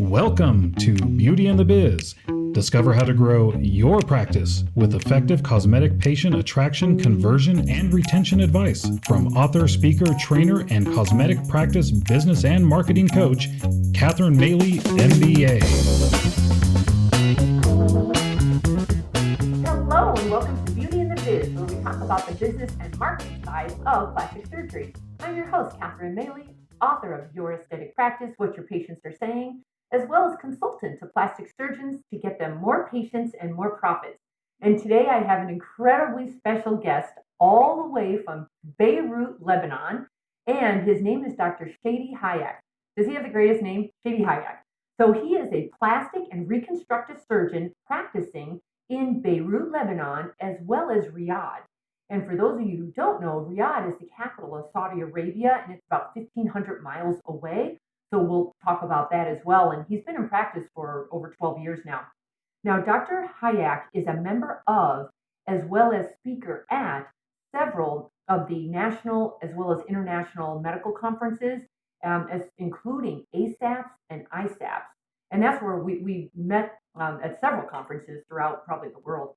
Welcome to Beauty and the Biz. Discover how to grow your practice with effective cosmetic patient attraction, conversion, and retention advice from author, speaker, trainer, and cosmetic practice business and marketing coach, Catherine Maley, MBA. Hello, and welcome to Beauty and the Biz, where we talk about the business and marketing side of plastic surgery. I'm your host, Catherine Maley, author of Your Aesthetic Practice, What Your Patients Are Saying, as well as consultant to plastic surgeons to get them more patients and more profits. And today I have an incredibly special guest all the way from Beirut, Lebanon, and his name is Dr. Shady Hayek. Does he have the greatest name? Shady Hayek. So he is a plastic and reconstructive surgeon practicing in Beirut, Lebanon, as well as Riyadh. And for those of you who don't know, Riyadh is the capital of Saudi Arabia, and it's about 1,500 miles away. So we'll talk about that as well. And he's been in practice for over 12 years now. Now, Dr. Hayek is a member of, as well as speaker at, several of the national as well as international medical conferences, including ASAPS and ISAPS. And that's where we met at several conferences throughout probably the world.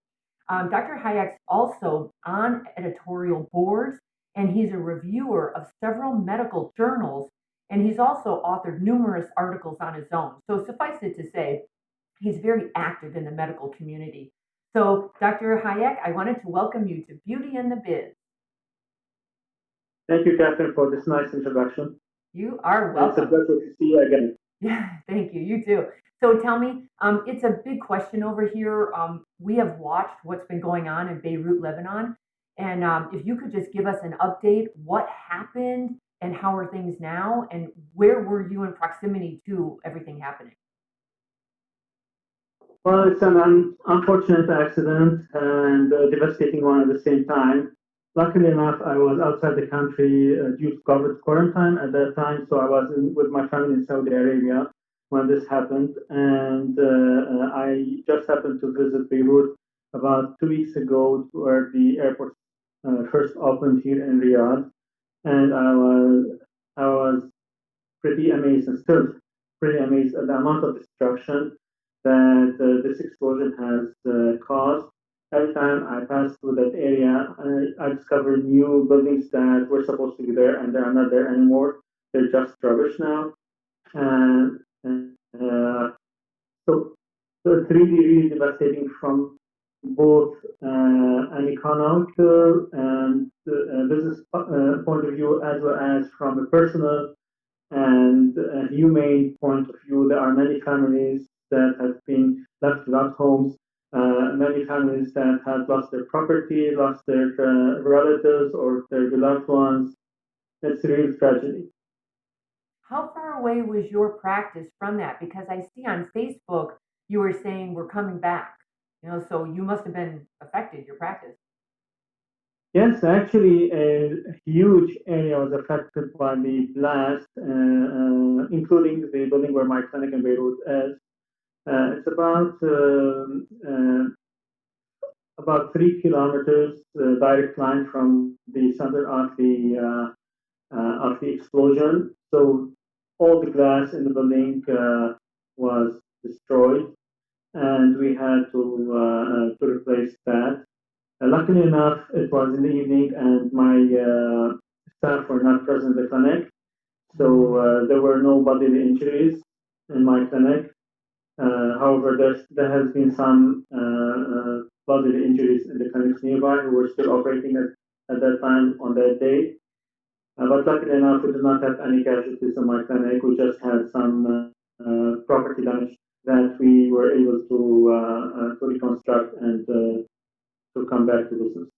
Dr. Hayek's also on editorial boards, and he's a reviewer of several medical journals, and he's also authored numerous articles on his own. So suffice it to say, he's very active in the medical community. So Dr. Hayek, I wanted to welcome you to Beauty and the Biz. Thank you, Catherine, for this nice introduction. You are welcome. It's a pleasure to see you again. Yeah, thank you. You too. So tell me, it's a big question over here. We have watched what's been going on in Beirut, Lebanon. And if you could just give us an update, what happened and how are things now? And where were you in proximity to everything happening? Well, it's an unfortunate accident and a devastating one at the same time. Luckily enough, I was outside the country due to COVID quarantine at that time. So I was with my family in Saudi Arabia when this happened. And I just happened to visit Beirut about 2 weeks ago, where the airport first opened here in Riyadh. And I was pretty amazed, and still pretty amazed at the amount of destruction that this explosion has caused. Every time I pass through that area, I discover new buildings that were supposed to be there, and they are not there anymore. They're just rubbish now. And so it's really devastating from both an economical and business point of view, as well as from a personal and humane point of view. There are many families that have been left without homes, many families that have lost their property, lost their relatives or their beloved ones. It's a real tragedy. How far away was your practice from that? Because I see on Facebook you were saying we're coming back. So you must have been affected, your practice. Yes, actually, a huge area was affected by the blast, including the building where my clinic in Beirut is. It's about 3 kilometers direct line from the center of the explosion. So all the glass in the building was destroyed, and we had to replace that. Luckily enough, it was in the evening, and my staff were not present in the clinic, so there were no bodily injuries in my clinic. However, there has been some bodily injuries in the clinics nearby who were still operating at that time on that day. But luckily enough, we did not have any casualties in my clinic. We just had some property damage that we were able to reconstruct and to come back to business.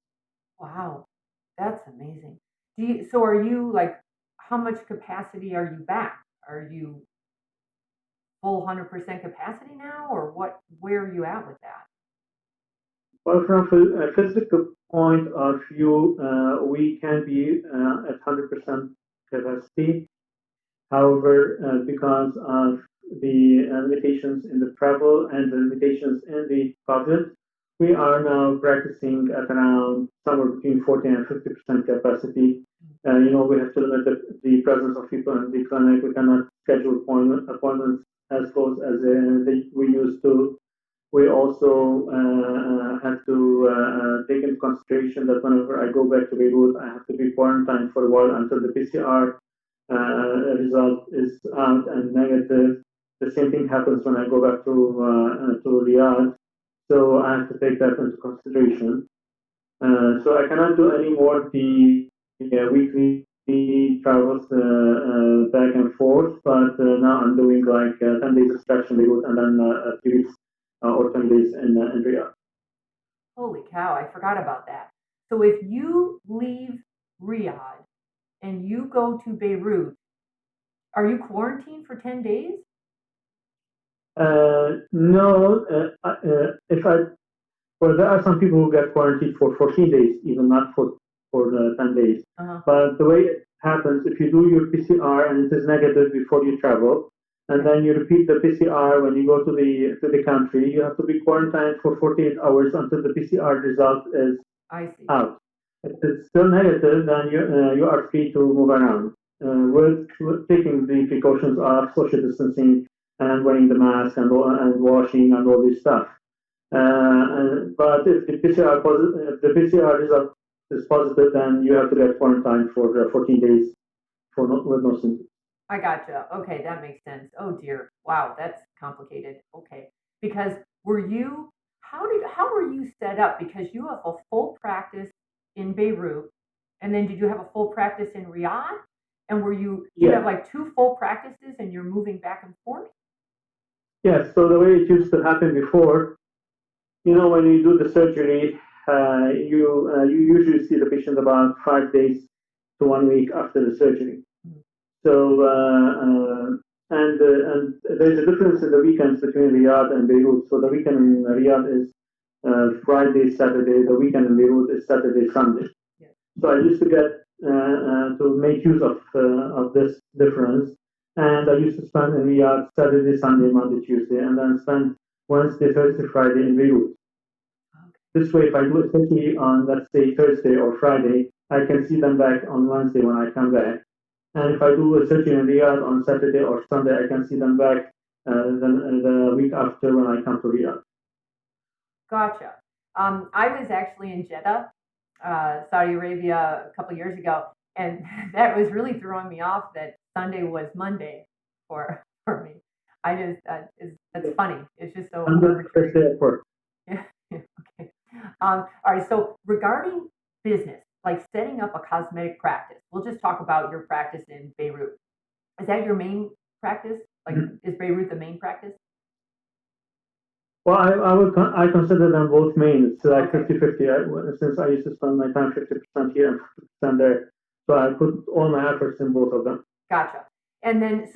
Wow, that's amazing. So are you how much capacity are you back? Are you full 100% capacity now, or where are you at with that? Well, from a physical point of view, we can be at 100% capacity. However, because of the limitations in the travel and the limitations in the COVID, we are now practicing at around somewhere between 40 and 50% capacity. We have to limit the presence of people in the clinic. We cannot schedule appointments as close as we used to. We also have to take into consideration that whenever I go back to Beirut, I have to be quarantined for a while until the PCR result is out and negative. The same thing happens when I go back to Riyadh, so I have to take that into consideration. So I cannot do any more the weekly travels back and forth, but now I'm doing like 10 days extraction Beirut and then 3 weeks or 10 days in Riyadh. Holy cow, I forgot about that. So if you leave Riyadh and you go to Beirut, are you quarantined for 10 days? No, well, there are some people who get quarantined for 14 days, even not for 10 days. But the way it happens, if you do your PCR and it is negative before you travel, and then you repeat the PCR when you go to the country, you have to be quarantined for 48 hours until the PCR result is out. If it's still negative, then you are free to move around with taking the precautions of social distancing and wearing the mask and washing and all this stuff. But if the PCR result is positive, then you have to get quarantined for 14 days with no symptoms. I gotcha. Okay, that makes sense. Oh dear. Wow, that's complicated. Okay. Because how were you set up? Because you have a full practice in Beirut, and then did you have a full practice in Riyadh? And you have like 2 full practices and you're moving back and forth? Yes, so the way it used to happen before, when you do the surgery, you usually see the patient about 5 days to 1 week after the surgery. So, and there's a difference in the weekends between Riyadh and Beirut. So the weekend in Riyadh is Friday, Saturday. The weekend in Beirut is Saturday, Sunday. Yeah. So I used to get to make use of this difference, and I used to spend in Riyadh Saturday, Sunday, Monday, Tuesday, and then spend Wednesday, Thursday, Friday in Beirut. This way, if I do a surgery on, let's say, Thursday or Friday, I can see them back on Wednesday when I come back. And if I do a surgery in Riyadh on Saturday or Sunday, I can see them back the week after when I come to Riyadh. Gotcha. I was actually in Jeddah, Saudi Arabia, a couple years ago, and that was really throwing me off that Sunday was Monday for me. That's funny. It's just so arbitrary. Yeah. Okay. All right. So regarding business, like setting up a cosmetic practice, we'll just talk about your practice in Beirut. Is that your main practice? Like, is Beirut the main practice? Well, I consider them both main. It's like 50-50. Since I used to spend my time 50% here and 50% there, so I put all my efforts in both of them. Gotcha. And then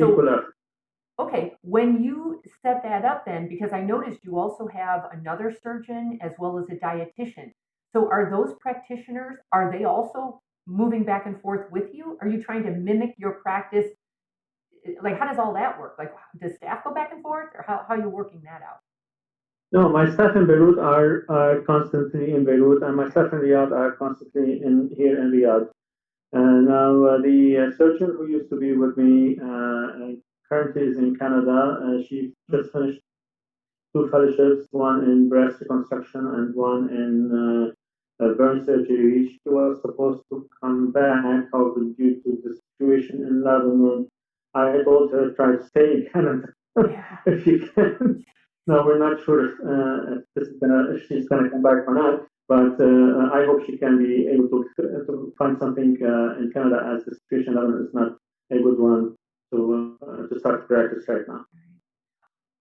okay, when you set that up then, because I noticed you also have another surgeon as well as a dietitian. So are those practitioners, are they also moving back and forth with you? Are you trying to mimic your practice? Like, how does all that work? Like, does staff go back and forth, or how are you working that out? No, my staff in Beirut are constantly in Beirut, and my staff in Riyadh are constantly here in Riyadh. Now, the surgeon who used to be with me currently is in Canada. She just finished 2 fellowships, one in breast reconstruction and one in burn surgery. She was supposed to come back, however, due to the situation in Lebanon. I told her try to stay in Canada if you can. No, we're not sure if she's gonna come back or not. But I hope she can be able to find something in Canada, as the situation in Lebanon is not a good one to start practice right now.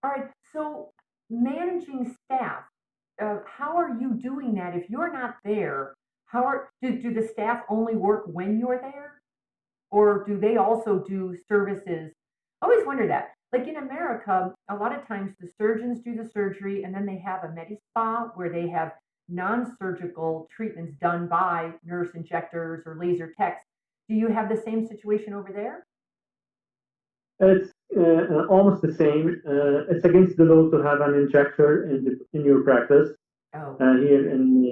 All right. So managing staff, how are you doing that? If you're not there, do the staff only work when you're there, or do they also do services? I always wonder that. Like in America, a lot of times the surgeons do the surgery, and then they have a med spa where they have non-surgical treatments done by nurse injectors or laser techs. Do you have the same situation over there? It's almost the same. It's against the law to have an injector in your practice here in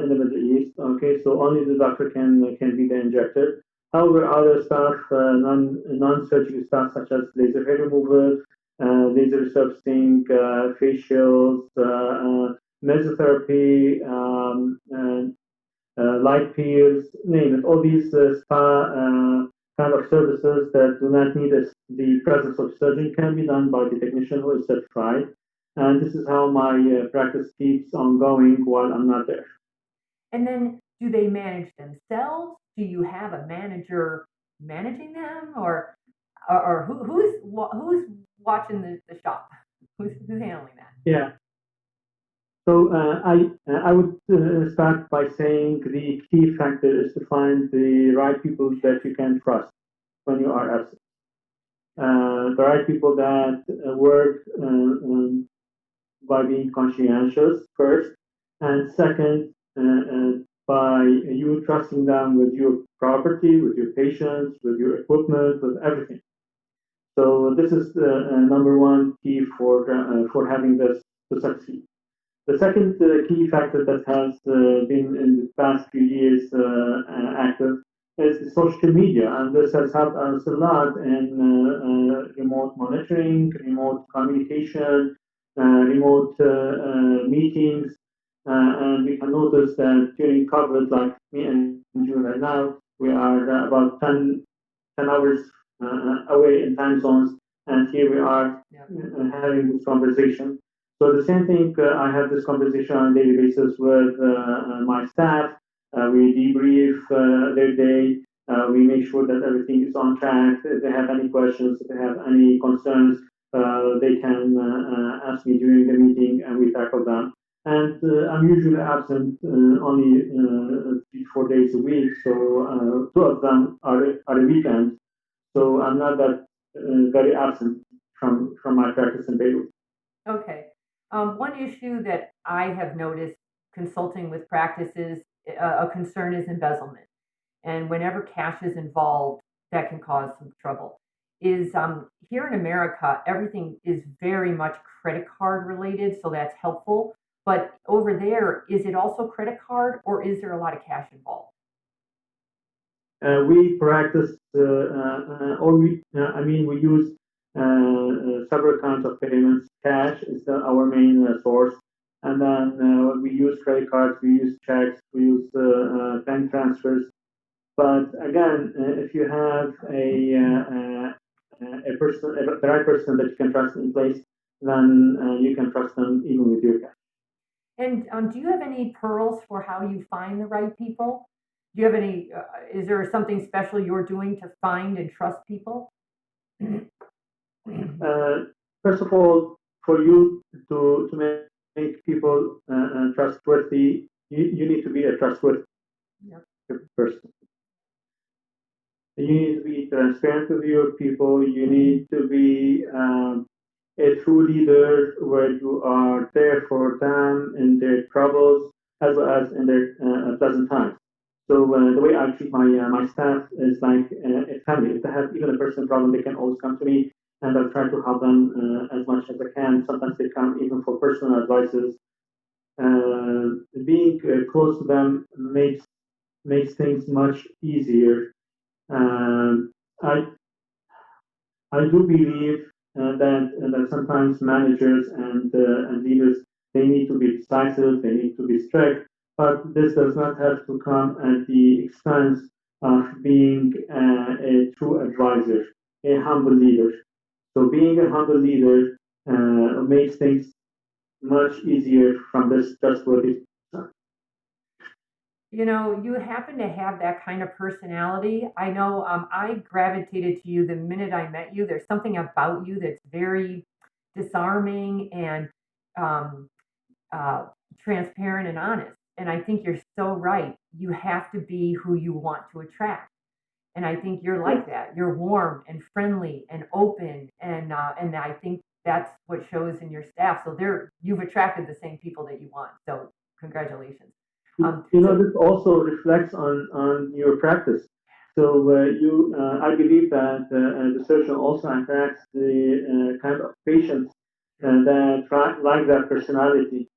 the Middle East. Okay, so only the doctor can be the injector. However, other staff, non-surgical staff such as laser hair removal, laser resurfacing, facials, mesotherapy, light peels, name it. All these spa kind of services that do not need the presence of surgeon can be done by the technician who is certified. And this is how my practice keeps on going while I'm not there. And then do they manage themselves? Do you have a manager managing them, or who's watching the shop? Who's handling that? Yeah. So I would start by saying the key factor is to find the right people that you can trust when you are absent. The right people that work by being conscientious first, and second, by you trusting them with your property, with your patients, with your equipment, with everything. So this is the number one key for having this to succeed. The second key factor that has been in the past few years active is the social media, and this has helped us a lot in remote monitoring, remote communication, remote meetings, and we can notice that during COVID, like me and you right now, we are about 10 hours away in time zones, and here we are having this conversation. So the same thing, I have this conversation on a daily basis with my staff. We debrief their day. We make sure that everything is on track. If they have any questions, if they have any concerns, they can ask me during the meeting, and we tackle them. And I'm usually absent only 3-4 days a week, so 2 of them are weekends. So I'm not that very absent from my practice in Beirut. Okay. One issue that I have noticed consulting with practices, a concern is embezzlement. And whenever cash is involved, that can cause some trouble. Is here in America, everything is very much credit card related, so that's helpful. But over there, is it also credit card, or is there a lot of cash involved? We practice, we use several kinds of payments. Cash is our main source, and then we use credit cards, we use checks, we use bank transfers. But again, if you have a person, the right person that you can trust in place, then you can trust them even with your cash. And do you have any pearls for how you find the right people? Do you have any? Is there something special you're doing to find and trust people? First of all, for you to make people trustworthy, you need to be a trustworthy person. You need to be transparent with your people. You need to be a true leader where you are there for them in their troubles as well as in their pleasant times. So the way I treat my staff is like a family. If they have even a personal problem, they can always come to me, and I'll try to help them as much as I can. Sometimes they come even for personal advices. Being close to them makes things much easier. Um, I I do believe that sometimes managers and leaders, they need to be decisive, they need to be strict, but this does not have to come at the expense of being a true advisor, a humble leader. So being a humble leader makes things much easier from this trustworthy. You know, you happen to have that kind of personality. I know I gravitated to you the minute I met you. There's something about you that's very disarming and um, uh, transparent and honest. And I think you're so right. You have to be who you want to attract. And I think you're like that. You're warm and friendly and open, and I think that's what shows in your staff. So you've attracted the same people that you want. So congratulations. This also reflects on your practice. So I believe that the surgeon also attracts the kind of patients that like that personality.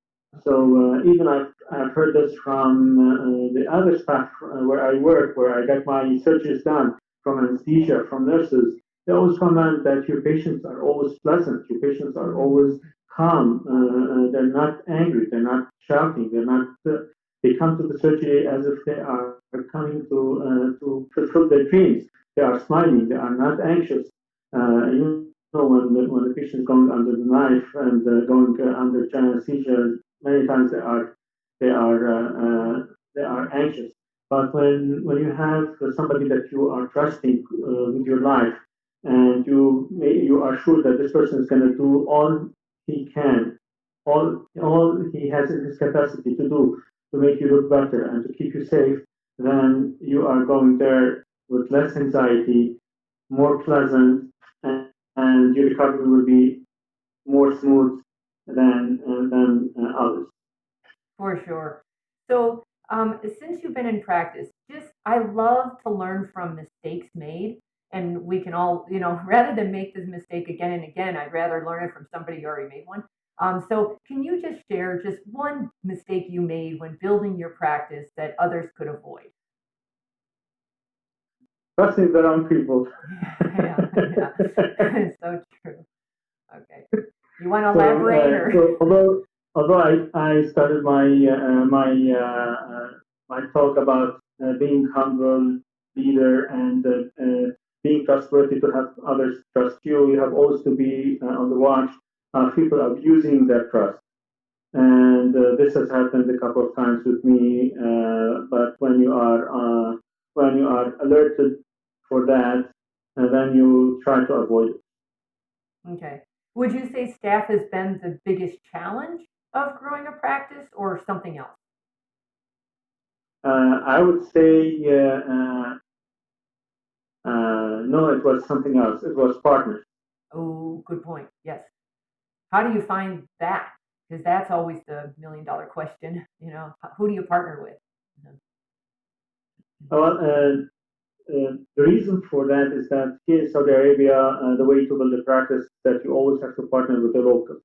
So even I've heard this from the other staff where I work, where I get my surgeries done, from anesthesia, from nurses. they always comment that your patients are always pleasant, your patients are always calm, they're not angry, they're not shouting, they're not. They come to the surgery as if they are coming to fulfill their dreams. They are smiling, they are not anxious. When the patient is going under the knife and going under anesthesia, many times they are anxious. But when you have somebody that you are trusting with your life, and you are sure that this person is going to do all he can, all he has in his capacity to do to make you look better and to keep you safe, then you are going there with less anxiety, more pleasant, and your recovery will be more smooth than others. For sure. So, since you've been in practice, I love to learn from mistakes made, and we can all, rather than make this mistake again and again, I'd rather learn it from somebody who already made one. So, can you just share just one mistake you made when building your practice that others could avoid? Trusting the wrong people. Yeah. So true. Okay. You want to elaborate or? So although I started my talk about being humble leader and being trustworthy to have others trust you, you have always to be on the watch of people abusing that trust. And this has happened a couple of times with me. But when you are alerted for that, then you try to avoid it. Okay. Would you say staff has been the biggest challenge of growing a practice or something else? I would say no, it was something else. It was partners. Oh, good point. Yes. How do you find that? Because that's always the $1 million question. Who do you partner with? Well, the reason for that is that here in Saudi Arabia, the way to build a practice is that you always have to partner with a local,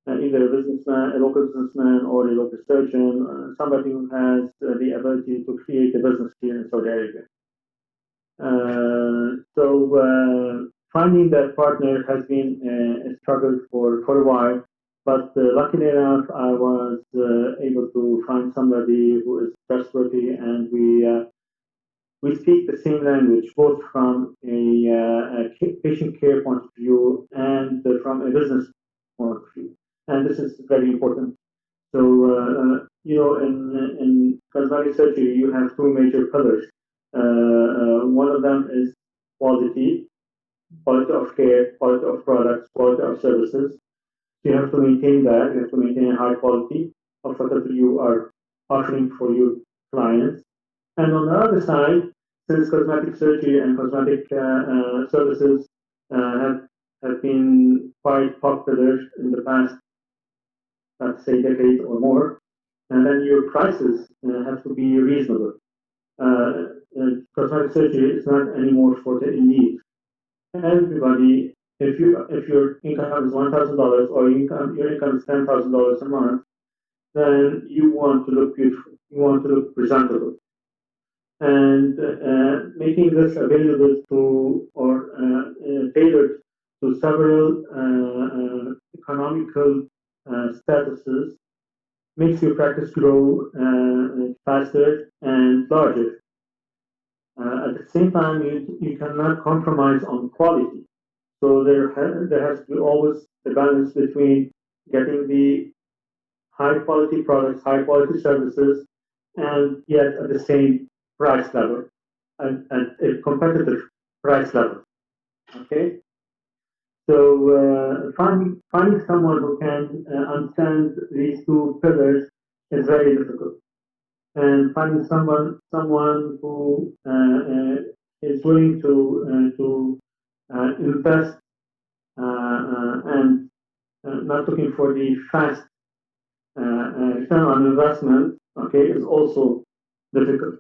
either a businessman, a local businessman, or a local surgeon, somebody who has the ability to create a business here in Saudi Arabia. So finding that partner has been a struggle for a while, but luckily enough, I was able to find somebody who is trustworthy, and we speak the same language, both from a patient care point of view and from a business point of view. And this is very important. So, in cosmetic surgery, you have two major pillars. One of them is quality, quality of care, quality of products, quality of services. So you have to maintain that. You have to maintain a high quality of whatever you are offering for your clients. And on the other side, since cosmetic surgery and cosmetic services have been quite popular in the past, let's say, decade or more, and then your prices have to be reasonable. Cosmetic surgery is not anymore for the elite. Everybody, if your income is $1,000 or your income is $10,000 a month, then you want to look beautiful. You want to look presentable. And making this available to or tailored to several economical statuses makes your practice grow faster and larger. At the same time, you cannot compromise on quality. So there has to be always a balance between getting the high quality products, high quality services, and yet at the same price level and a competitive price level. Okay, so finding someone who can understand these two pillars is very difficult, and finding someone who is willing to invest and not looking for the fast return on investment, okay, is also difficult.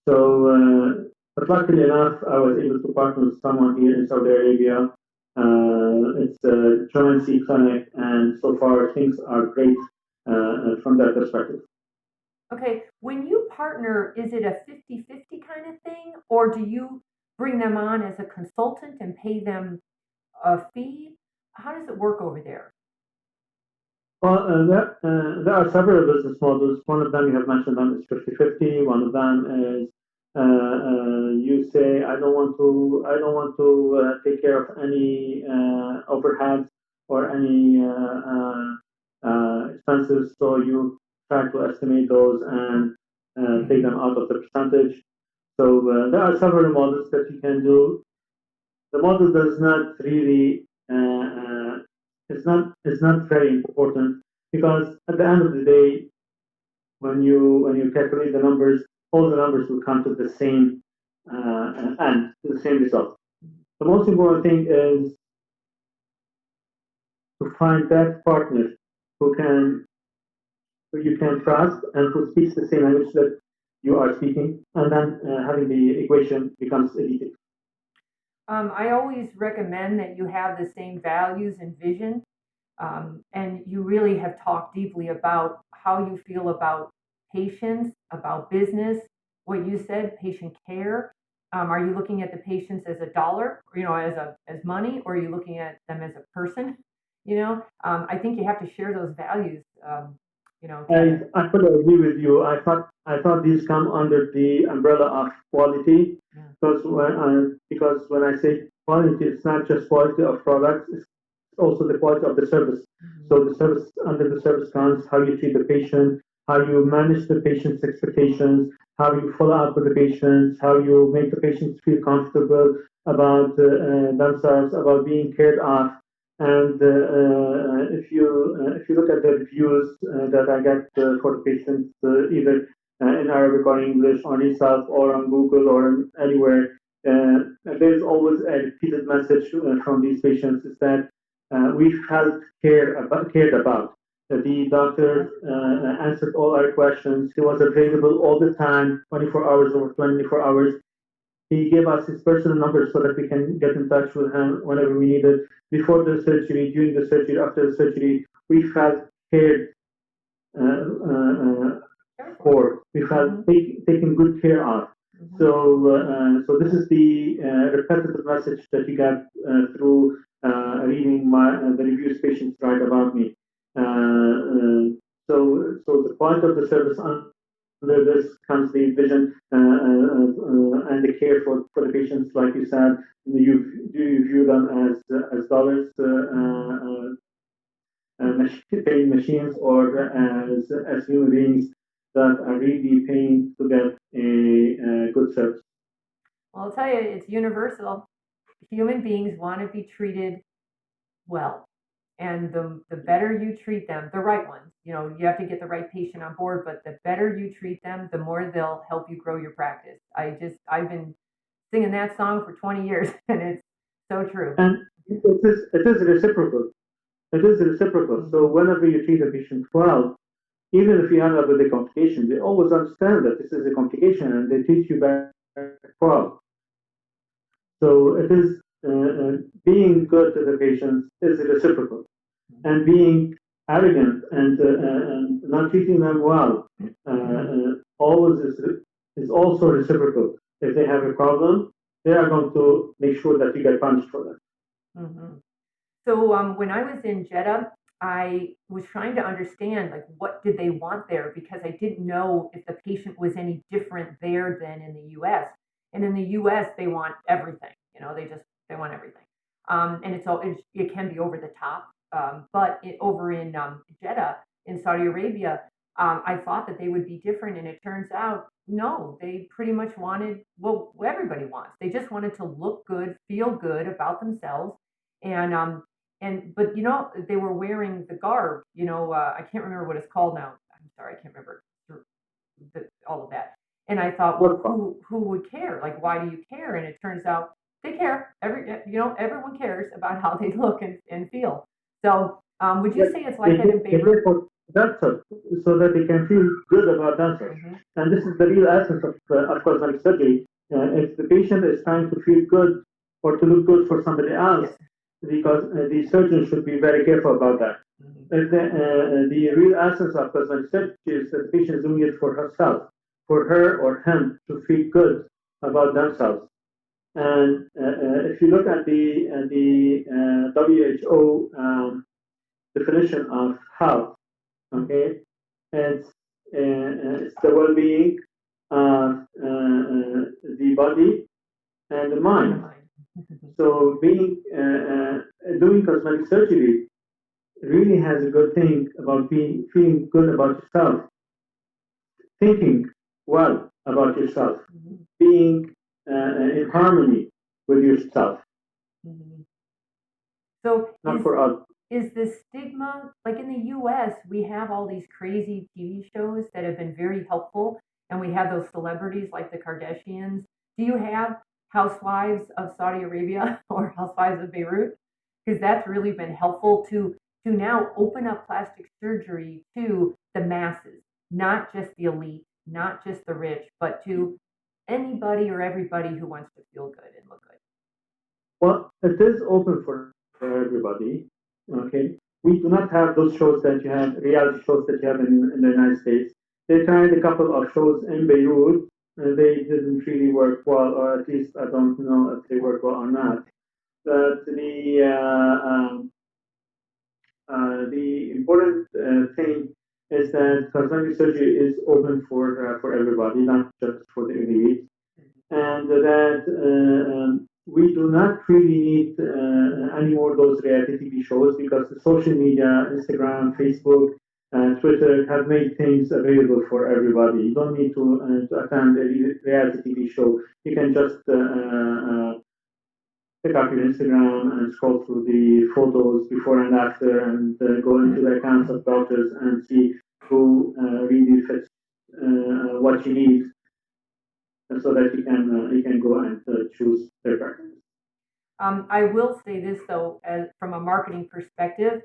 So, but luckily enough, I was able to partner with someone here in Saudi Arabia. It's a truancy clinic, and so far things are great from that perspective. Okay, when you partner, is it a 50-50 kind of thing, or do you bring them on as a consultant and pay them a fee? How does it work over there? Well, there are several business models. One of them you have mentioned them is 50/50. One of them is you say I don't want to take care of any overheads or any expenses, so you try to estimate those and take them out of the percentage. So there are several models that you can do. The model does not really it's not very important because at the end of the day, when you calculate the numbers, all the numbers will come to the same end, to the same result. The most important thing is to find that partner who can who you can trust and who speaks the same language that you are speaking, and then having the equation becomes easy. I always recommend that you have the same values and vision, and you really have talked deeply about how you feel about patients, about business, what you said, patient care. Are you looking at the patients as a dollar, as money, or are you looking at them as a person? I think you have to share those values. I fully agree with you. I thought these come under the umbrella of quality Yeah. because when I say quality, it's not just quality of products; it's also the quality of the service. Mhm. So the service under the service comes how you treat the patient, how you manage the patient's expectations, how you follow up with the patients, how you make the patients feel comfortable about themselves, about being cared of. And if you look at the reviews that I get for the patients, either in Arabic or English, on ESAP or on Google or anywhere, there's always a repeated message from these patients is that we felt cared about. The doctor answered all our questions. He was available all the time, 24 hours over 24 hours. He gave us his personal number so that we can get in touch with him whenever we needed. Before the surgery, during the surgery, after the surgery, we felt cared for. We felt taken good care of. Mhm. So this is the repetitive message that you get through reading the reviews patients write about me. So the point of the service under this comes the vision and the care for the patients, like you said. Do you view them as dollars, paying machines, or as human beings that are really paying to get a good service? Well, I'll tell you, it's universal. Human beings want to be treated well. And the better you treat them, the right ones, you have to get the right patient on board, but the better you treat them, the more they'll help you grow your practice. I've been singing that song for 20 years, and it's so true. And it is reciprocal. It is reciprocal. So whenever you treat a patient well, even if you end up with a complication, they always understand that this is a complication and they treat you back well. So it is being good to the patients is reciprocal, and being arrogant and not treating them well always is also reciprocal. If they have a problem, they are going to make sure that you get punished for that. Mm-hmm. So when I was in Jeddah, I was trying to understand like what did they want there because I didn't know if the patient was any different there than in the U.S. And in the U.S. they want everything. They want everything. And it can be over the top. But over in Jeddah in Saudi Arabia, I thought that they would be different, and it turns out no. They pretty much wanted what everybody wants. They just wanted to look good, feel good about themselves, but they were wearing the garb. I can't remember what it's called now. I'm sorry, I can't remember all of that. And I thought, well, who would care? Like, why do you care? And it turns out they care. Everyone cares about how they look and feel. So, would you say it's like that in Beirut? That's so that they can feel good about themselves. Mm-hmm. And this is the real essence of cosmetic surgery. If the patient is trying to feel good or to look good for somebody else, because the surgeon should be very careful about that. Mm-hmm. If the real essence of cosmetic surgery is that the patient is doing it for herself, for her or him to feel good about themselves. And if you look at the WHO definition of health, okay, it's it's the well-being of the body and the mind. So being doing cosmetic surgery really has a good thing about being feeling good about yourself, thinking well about yourself, being in harmony with yourself, So not for others. is the stigma, like in the US, we have all these crazy TV shows that have been very helpful, and we have those celebrities like the Kardashians. Do you have Housewives of Saudi Arabia or Housewives of Beirut? Because that's really been helpful to now open up plastic surgery to the masses, not just the elite, not just the rich, but to anybody or everybody who wants to feel good and look good. Well, it is open for everybody. Okay, we do not have those shows that you have, reality shows that you have in the United States. They tried a couple of shows in Beirut. They didn't really work well, or at least I don't know if they work well or not. But the important thing is that cosmetic surgery is open for everybody, not just for the elite, and that we do not really need any more of those reality TV shows because the social media, Instagram, Facebook, Twitter have made things available for everybody. You don't need to attend a reality TV show. You can just pick up your Instagram and scroll through the photos before and after and go into the accounts of doctors and see who really fits what you need so that you can go and choose their practice. I will say this though, as from a marketing perspective,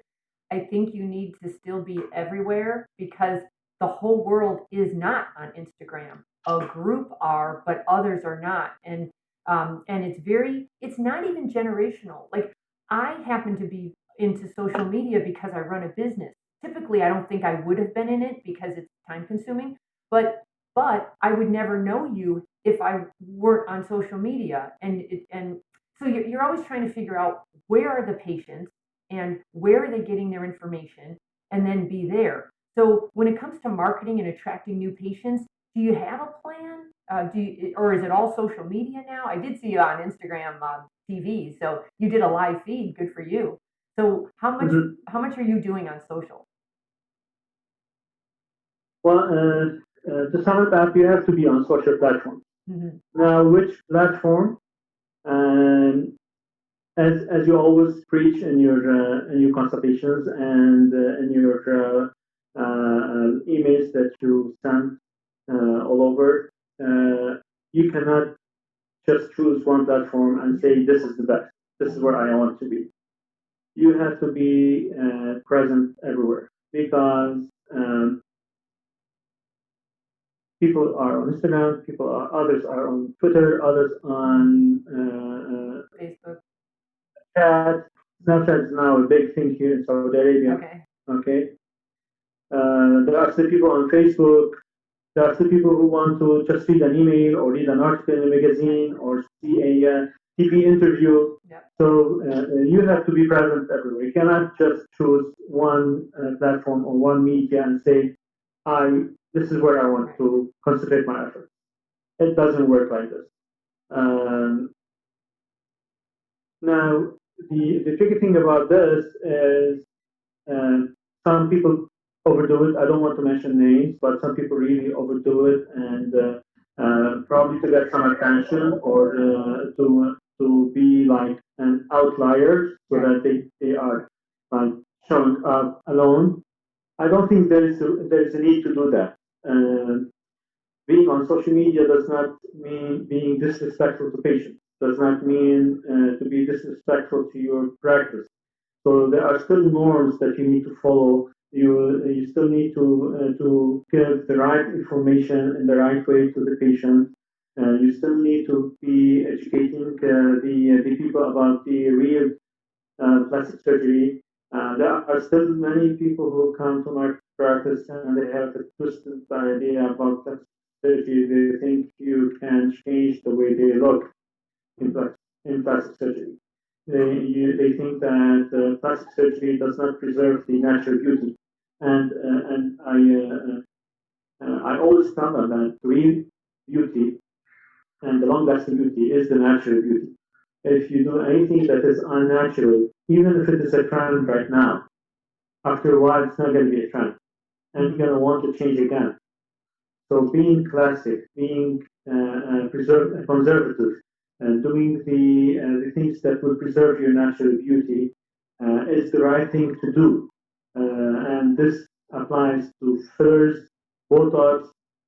I think you need to still be everywhere because the whole world is not on Instagram. A group are, but others are not, and it's not even generational. Like I happen to be into social media because I run a business. Typically, I don't think I would have been in it because it's time consuming, but I would never know you if I weren't on social media, and so you're always trying to figure out where are the patients and where are they getting their information and then be there. So when it comes to marketing and attracting new patients, do you have a plan? Or is it all social media now? I did see you on Instagram TV, so you did a live feed. Good for you. So Mhm. how much are you doing on social? Well, to sum it up, you have to be on social platforms. Hmm. Now, which platform? And as you always preach in your consultations and in your emails that you send all over, you cannot just choose one platform and say this is the best. This is where I want to be. You have to be present everywhere because people are on Instagram, others are on Twitter, others on Facebook. chat. Snapchat is now a big thing here in Saudi Arabia. Okay. Okay. There are still people on Facebook. There are still people who want to just read an email or read an article in a magazine or see a TV interview. Yep. So you have to be present everywhere. You cannot just choose one platform or one media and say, "I this is where I want to concentrate my efforts." It doesn't work like this. Um, Now, the tricky thing about this is some people overdo it. I don't want to mention names, but some people really overdo it, and probably to get some attention or to be like an outlier, so that they are like showing up alone. I don't think there is a need to do that. Being on social media does not mean being disrespectful to patients. Does not mean to be disrespectful to your practice. So there are still norms that you need to follow. You still need to give the right information in the right way to the patient. You still need to be educating the people about the real plastic surgery. There are still many people who come to my practice and they have a twisted idea about plastic surgery. They think you can change the way they look. in plastic surgery. They think that plastic surgery does not preserve the natural beauty, and I always tell them that real beauty and the long-lasting beauty is the natural beauty. If you do anything that is unnatural, even if it is a trend right now, after a while it's not going to be a trend, and you're going to want to change again. So being classic, being conservative, and doing the things that will preserve your natural beauty is the right thing to do. And this applies to fillers, Botox,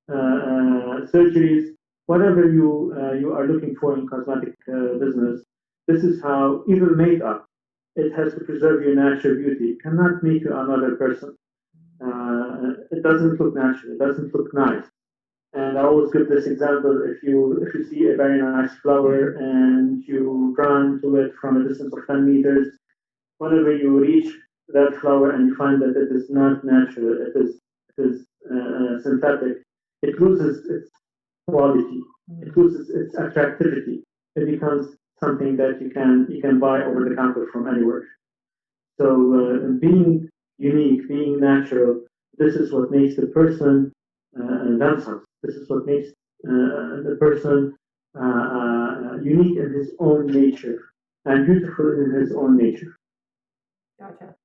surgeries, whatever you are looking for in cosmetic business. This is how even makeup. It has to preserve your natural beauty. It cannot make you another person. It doesn't look natural. It doesn't look nice. And I always give this example: if you see a very nice flower and you run to it from a distance of 10 meters, whenever you reach that flower and you find that it is not natural, it is synthetic, it loses its quality, it loses its attractivity. It becomes something that you can buy over the counter from anywhere. So being unique, being natural, this is what makes the person themselves. This is what makes the person unique in his own nature and beautiful in his own nature. Gotcha.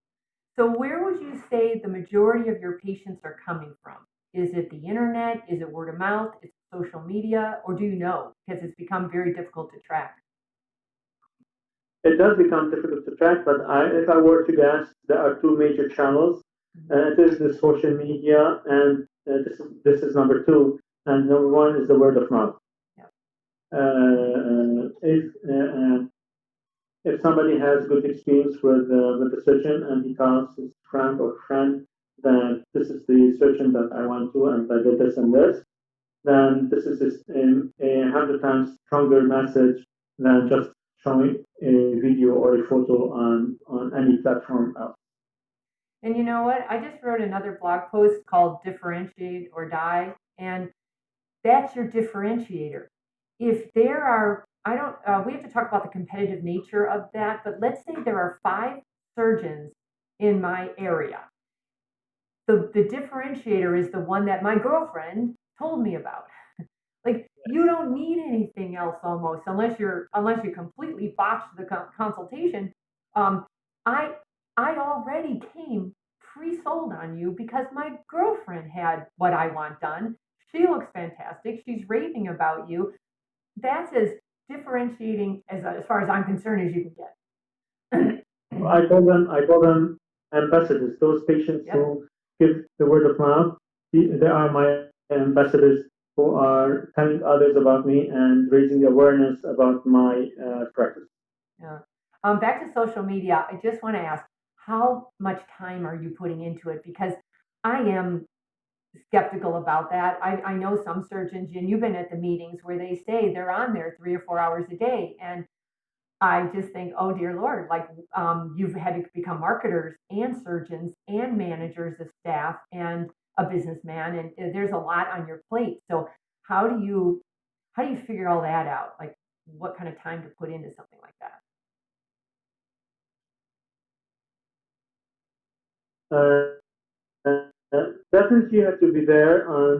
So where would you say the majority of your patients are coming from? Is it the internet? Is it word of mouth? Is it social media? Or do you know? Because it's become very difficult to track. It does become difficult to track, but if I were to guess, there are two major channels. It is the social media, and this is number two, and number one is the word of mouth. Yeah. If somebody has good experience with the surgeon and he tells his friend or friend that this is the surgeon that I went to and I did this and this, then this is a 100 times stronger message than just showing a video or a photo on any platform else. And you know what? I just wrote another blog post called Differentiate or Die, and that's your differentiator. If there are, I don't, we have to talk about the competitive nature of that, but let's say there are 5 surgeons in my area. The differentiator is the one that my girlfriend told me about. Like you don't need anything else almost unless you completely botch the consultation. Um, I I already came pre-sold on you because my girlfriend had what I want done. She looks fantastic. She's raving about you. That's as differentiating as far as I'm concerned as you can get. I call them ambassadors. Those patients Yep. who give the word of mouth, they are my ambassadors who are telling others about me and raising awareness about my practice. Yeah. Back to social media, I just want to ask, how much time are you putting into it? Because I am skeptical about that. I know some surgeons, and you've been at the meetings where they say they're on there 3 or 4 hours a day. And I just think, oh dear Lord, like you've had to become marketers and surgeons and managers of staff and a businessman, and there's a lot on your plate. So how do you figure all that out? Like what kind of time to put into something like that? Uh, Definitely, you have to be there on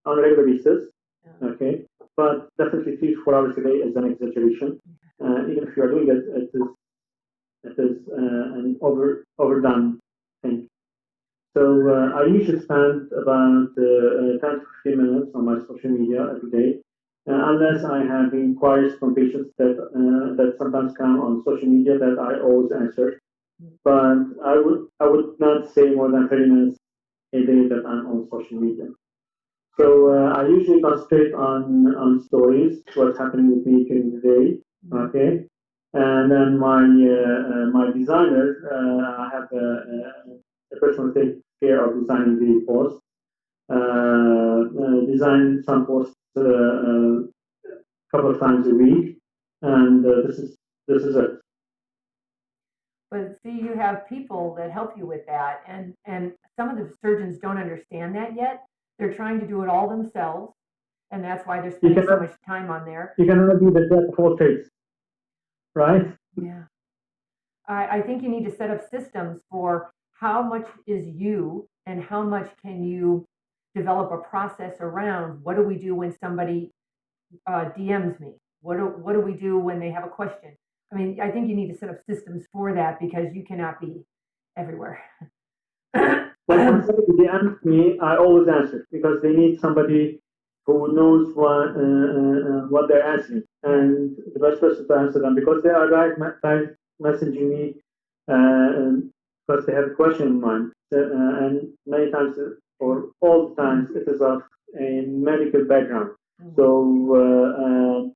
a regular basis. Yeah. Okay, but definitely 3 to 4 hours a day is an exaggeration. Even if you are doing it, it is an overdone thing. So I usually spend about 10 to 15 minutes on my social media every day, unless I have inquiries from patients that sometimes come on social media that I always answer. But I would not say more than 30 minutes a day that I'm on social media. So I usually concentrate on stories, what's happening with me during the day, okay, and then my designer, I have a person who takes care of designing the posts, design some posts a couple of times a week, and this is it. But see, you have people that help you with that, and some of the surgeons don't understand that yet. They're trying to do it all themselves, And that's why they're spending so much time on there. You cannot be the jack of all trades, right? Yeah. I think you need to set up systems for how much is you and how much can you develop a process around what do we do when somebody DMs me? What do we do when they have a question? I mean, I think you need to set up systems for that because you cannot be everywhere. When somebody DMs me, I always answer because they need somebody who knows what they're answering, and the best person to answer them because they are direct messaging me because they have a question in mind, and many times or all the times it is of a medical background. So,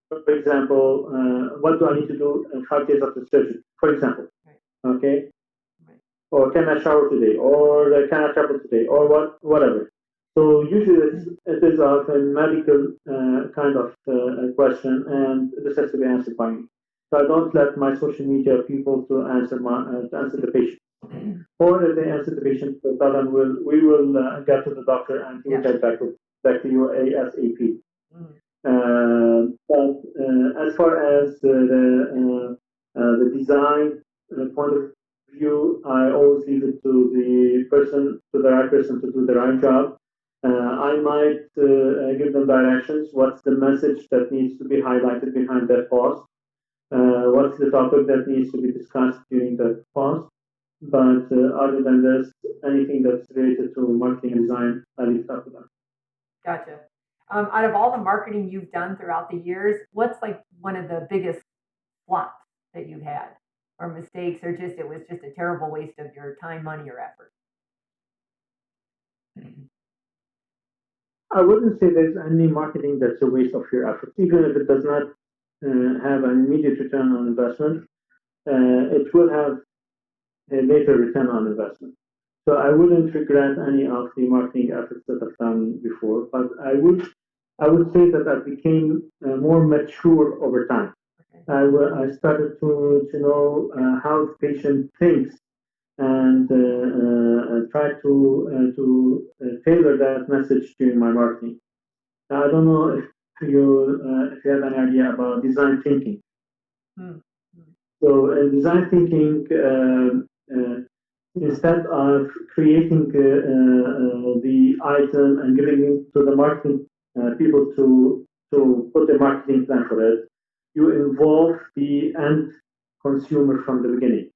for example, what do I need to do in 5 days after surgery? For example, okay, or can I shower today, or can I travel today, or whatever. So usually it is of a medical kind of question, and this has to be answered by me. So I don't let my social media people to answer the patient. Or if they answer the patient, tell them we will get to the doctor and he will get back to you ASAP. But as far as the design point of view, I always leave it to the right person to do the right job. I might give them directions. What's the message that needs to be highlighted behind that post? What's the topic that needs to be discussed during that post? But other than this, anything that's related to marketing and design, I leave it up to them. Gotcha. Out of all the marketing you've done throughout the years, what's like one of the biggest flops that you've had, or mistakes, or just it was just a terrible waste of your time, money, or effort? I wouldn't say there's any marketing that's a waste of your effort, even if it does not have an immediate return on investment. It will have a later return on investment. So I wouldn't regret any of the marketing efforts that I've done before, but I would say that I became more mature over time. I started to know how the patient thinks and try to tailor that message during my marketing. Now, I don't know if you have any idea about design thinking. So in design thinking, instead of creating the item and giving it to the marketing people to put a marketing plan for it, you involve the end consumer from the beginning.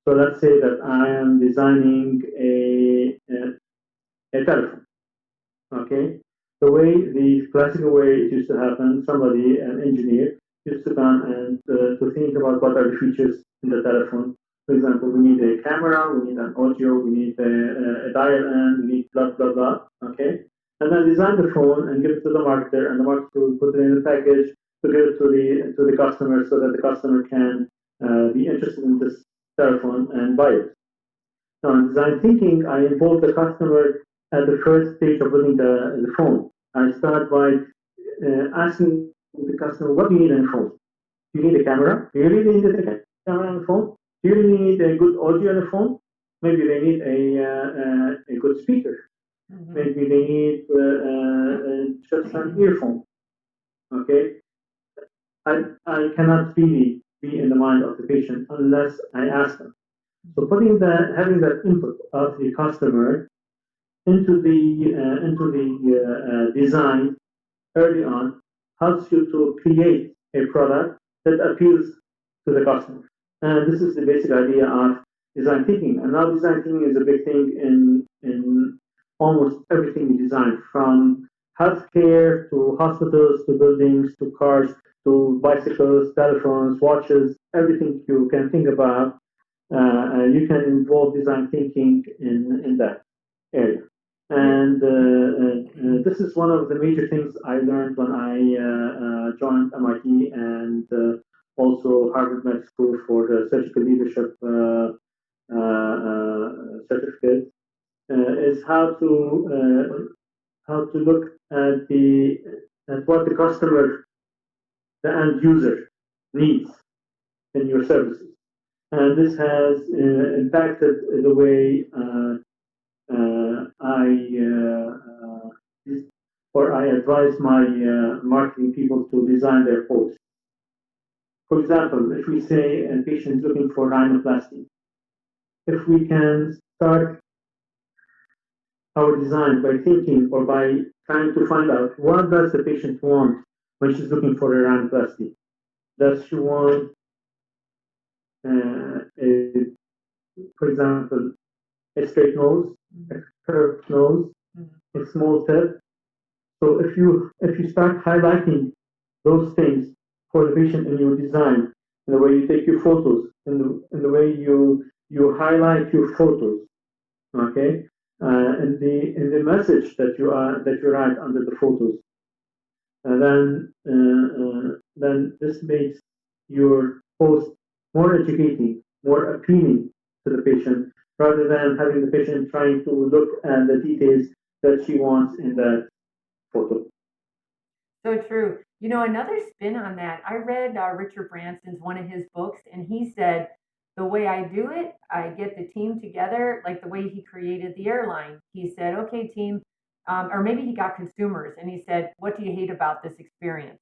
So let's say that I am designing a telephone. Okay, the classical way it used to happen, an engineer, used to come and to think about what are the features in the telephone. For example, we need a camera, we need an audio, we need a dial end, we need blah blah blah. Okay, and then design the phone and give it to the marketer, and the marketer will put it in a package to give it to the customer so that the customer can be interested in this telephone and buy it. Now, in design thinking, I involve the customer at the first stage of building the phone. I start by asking the customer, what do you need in a phone? Do you need a camera? Do you really need a camera on the phone? Do you really need a good audio on the phone? Maybe they need a good speaker. Maybe they need just an earphone. Okay? I cannot really be in the mind of the patient unless I ask them. So having that input of the customer into the design early on helps you to create a product that appeals to the customer. And this is the basic idea of design thinking. And now design thinking is a big thing in almost everything you design, from healthcare to hospitals to buildings to cars to bicycles, telephones, watches, everything you can think about. You can involve design thinking in that area. And this is one of the major things I learned when I joined MIT and also Harvard Med School for the surgical leadership certificate, is how to look at what the customer, the end user, needs in your services. And this has impacted the way I or I advise my marketing people to design their posts. For example, if we say a patient is looking for rhinoplasty, if we can start our design by thinking or by trying to find out what does the patient want when she's looking for a rhinoplasty. Does she want, for example, a straight nose, a curved nose, a small tip? So if you start highlighting those things for the patient in your design, in the way you take your photos, in the way you highlight your photos, okay, in the message that you write under the photos, and then this makes your post more educating, more appealing to the patient, rather than having the patient trying to look at the details that she wants in that photo. So true. You know, another spin on that, I read Richard Branson's one of his books, and he said, the way I do it, I get the team together, like the way he created the airline. He said, okay, team, or maybe he got consumers, and he said, what do you hate about this experience?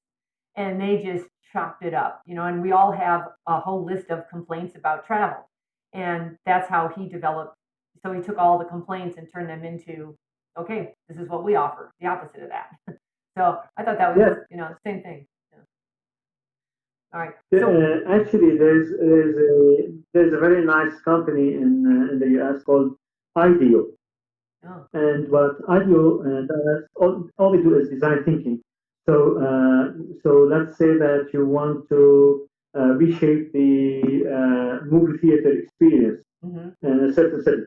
And they just chopped it up, you know, and we all have a whole list of complaints about travel. And that's how he developed. So he took all the complaints and turned them into, okay, this is what we offer, the opposite of that. So I thought that was, Yes. you know, same thing. Yeah. All right. Actually, there's a very nice company in the US called IDEO, Oh, and what IDEO does, all they do is design thinking. So let's say that you want to reshape the movie theater experience in a certain city.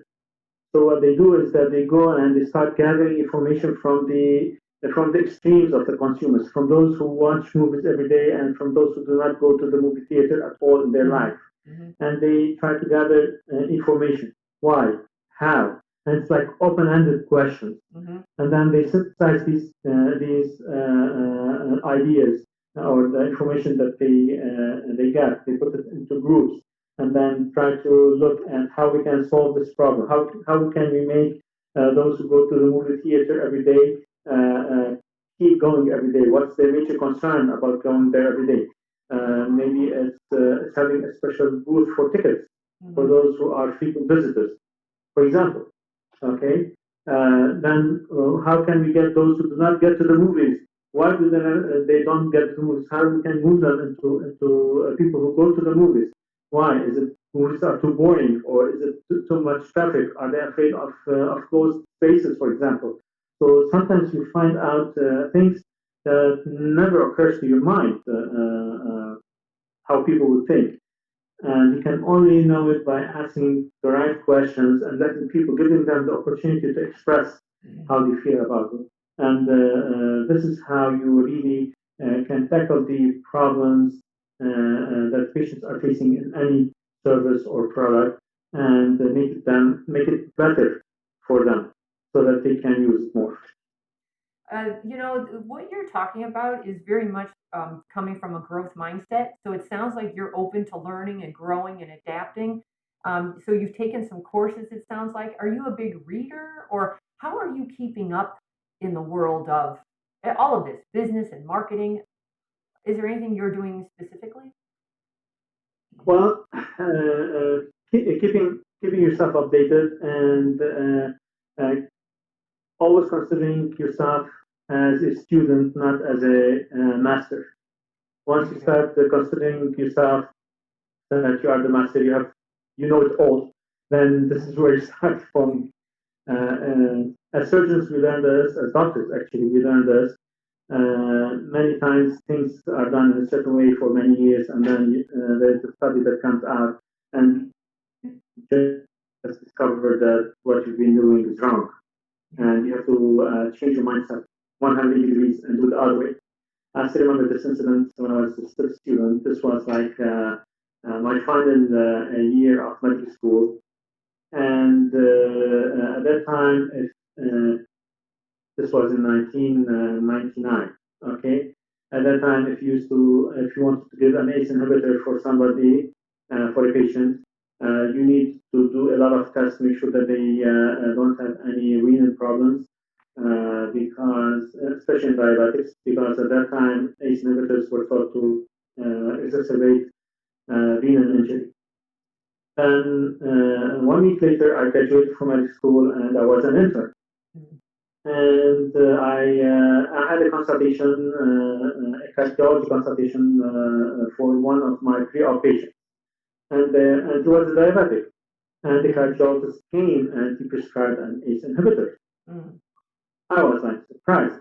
So what they do is that they go and they start gathering information from the extremes of the consumers, from those who watch movies every day and from those who do not go to the movie theater at all in their life. And they try to gather information. Why? How? And it's like open-ended questions. And then they synthesize these ideas or the information that they get. They put it into groups and then try to look at how we can solve this problem. How can we make those who go to the movie theater every day keep going every day? What's their major concern about going there every day? Maybe it's having a special booth for tickets for those who are frequent visitors, for example. Okay, then how can we get those who do not get to the movies? Why do they don't get to the movies? How we can move them into people who go to the movies? Why is it movies are too boring, or is it too much traffic? Are they afraid of closed spaces, for example? So sometimes you find out things that never occurs to your mind how people would think. And you can only know it by asking the right questions and letting people, giving them the opportunity to express how they feel about it. And this is how you really can tackle the problems that patients are facing in any service or product, and make it better for them so that they can use it more. You know, what you're talking about is very much coming from a growth mindset. So it sounds like you're open to learning and growing and adapting. So you've taken some courses, it sounds like. Are you a big reader, or how are you keeping up in the world of all of this business and marketing? Is there anything you're doing specifically? Well, keeping yourself updated and always considering yourself as a student, not as a master. Once you start considering yourself that you are the master, you know it all, then this is where you start from. As surgeons, we learn this. As doctors, actually, we learn this. Many times things are done in a certain way for many years, and then there's a study that comes out and just discover that what you've been doing is wrong. And you have to change your mindset 100 degrees and do it the other way. I still remember this incident when I was still a student. This was like my final year of medical school. And at that time, this was in 1999, okay? At that time, if you wanted to give an ACE inhibitor for somebody, for a patient, you need to do a lot of tests, make sure that they don't have any renal problems. because, especially in diabetics, because at that time ACE inhibitors were thought to exacerbate renal injury. Then 1 week later, I graduated from medical school and I was an intern. And I had a consultation, a cardiology consultation for one of my pre-op patients. And he was a diabetic. And the cardiologist came and he prescribed an ACE inhibitor. I was like surprised.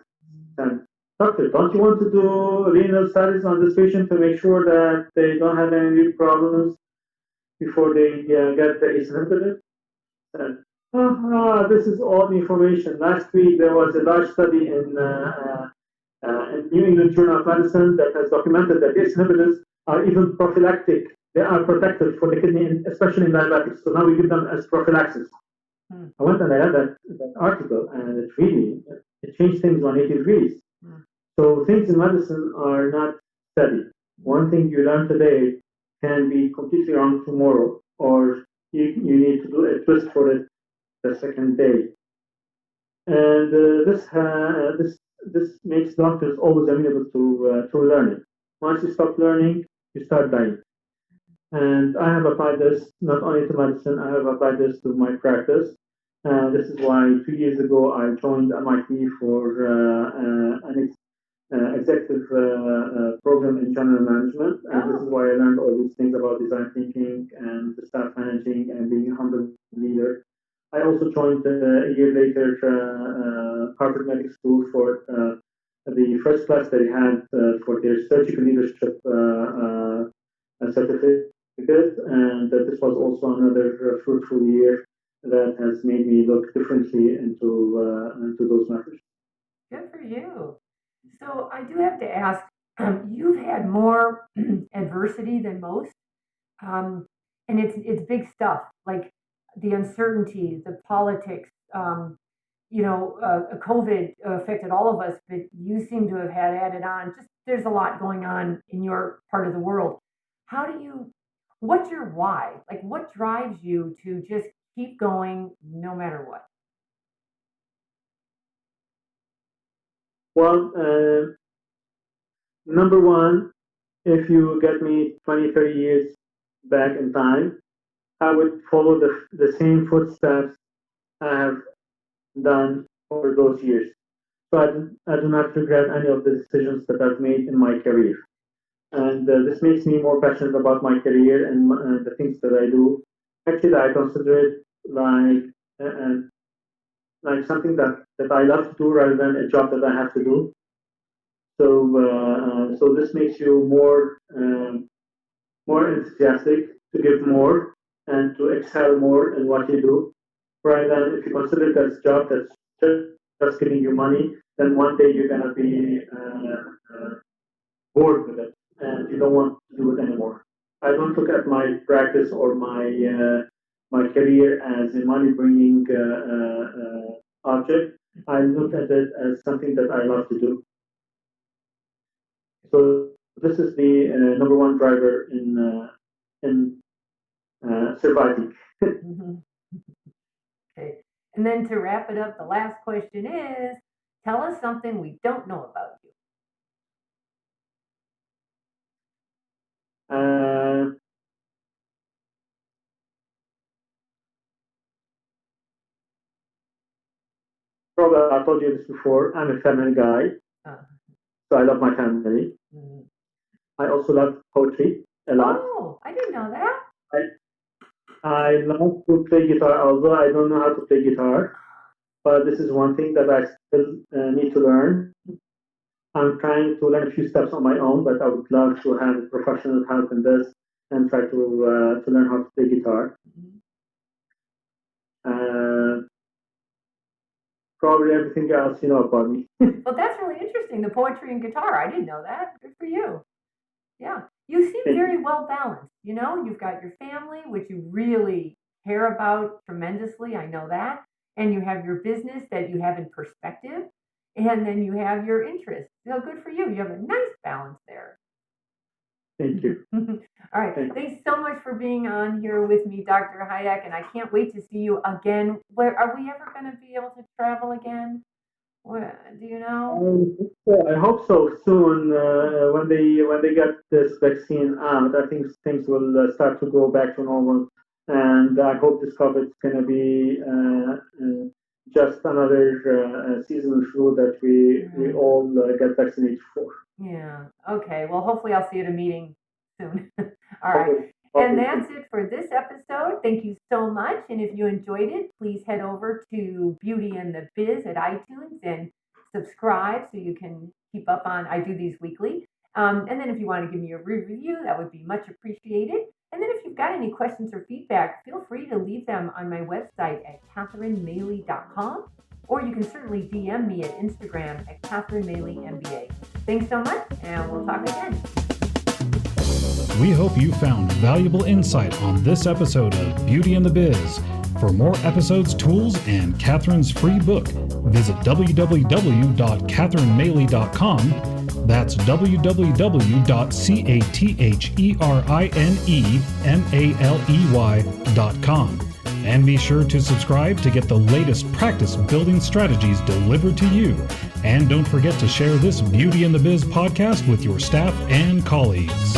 And, doctor, don't you want to do renal studies on this patient to make sure that they don't have any problems before they get the ACE inhibitor? And, this is all information. Last week there was a large study in New England Journal of Medicine that has documented that ACE inhibitors are even prophylactic. They are protective for the kidney, especially in diabetics. So now we give them as prophylaxis. I went and I read that article, and it changed things 180 degrees. So things in medicine are not steady. One thing you learn today can be completely wrong tomorrow, or you need to do a twist for it the second day. And this makes doctors always amenable to learning. Once you stop learning, you start dying. And I have applied this not only to medicine, I have applied this to my practice. This is why 2 years ago I joined MIT for an executive program in general management. And this is why I learned all these things about design thinking and staff managing and being a humble leader. I also joined a year later Harvard Medical School for the first class they had for their surgical leadership certificate, and this was also another fruitful year that has made me look differently into those matters. Good for you. So I do have to ask, you've had more adversity than most, and it's big stuff like the uncertainty, the politics. COVID affected all of us, but you seem to have had added on. Just there's a lot going on in your part of the world. What's your why? Like, what drives you to just keep going no matter what? Well, number one, if you get me 20, 30 years back in time, I would follow the same footsteps I have done over those years. So I do not regret any of the decisions that I've made in my career. And this makes me more passionate about my career and the things that I do. Actually, I consider it like something that I love to do rather than a job that I have to do. So this makes you more enthusiastic to give more and to excel more in what you do, rather than if you consider it as a job that's just giving you money, then one day you're gonna be bored with it and you don't want to do it anymore. I don't look at my practice or my career as a money bringing object. I look at it as something that I love to do. So this is the number one driver in surviving. Okay. And then to wrap it up, the last question is, tell us something we don't know about you. Probably I told you this before. I'm a family guy, so I love my family. I also love poetry a lot. Oh, I didn't know that. I love to play guitar, although I don't know how to play guitar. But this is one thing that I still need to learn. I'm trying to learn a few steps on my own, but I would love to have professional help in this and try to learn how to play guitar. Probably everything else you know about me. Well, that's really interesting. The poetry and guitar. I didn't know that. Good for you. Yeah. You seem very well balanced. You know, you've got your family, which you really care about tremendously. I know that. And you have your business that you have in perspective. And then you have your interests. So good for you. You have a nice balance there. Thank you. All right. Thanks so much for being on here with me, Dr. Hayek, and I can't wait to see you again. Are we ever going to be able to travel again? What, do you know? I hope so soon. When they get this vaccine out, I think things will start to go back to normal, and I hope this COVID is going to be just another seasonal flu that we all get vaccinated for. Yeah. Okay. Well, hopefully I'll see you at a meeting soon. All right. And that's it for this episode. Thank you so much. And if you enjoyed it, please head over to Beauty and the Biz at iTunes and subscribe so you can keep up on, I do these weekly. And then if you want to give me a review, that would be much appreciated. And then if you've got any questions or feedback, feel free to leave them on my website at catherinemaley.com, or you can certainly DM me at Instagram at Catherine Maley MBA. Thanks so much, and we'll talk again. We hope you found valuable insight on this episode of Beauty and the Biz. For more episodes, tools, and Catherine's free book, visit www.catherinemaley.com. That's www.catherinemaley.com. And be sure to subscribe to get the latest practice building strategies delivered to you. And don't forget to share this Beauty and the Biz podcast with your staff and colleagues.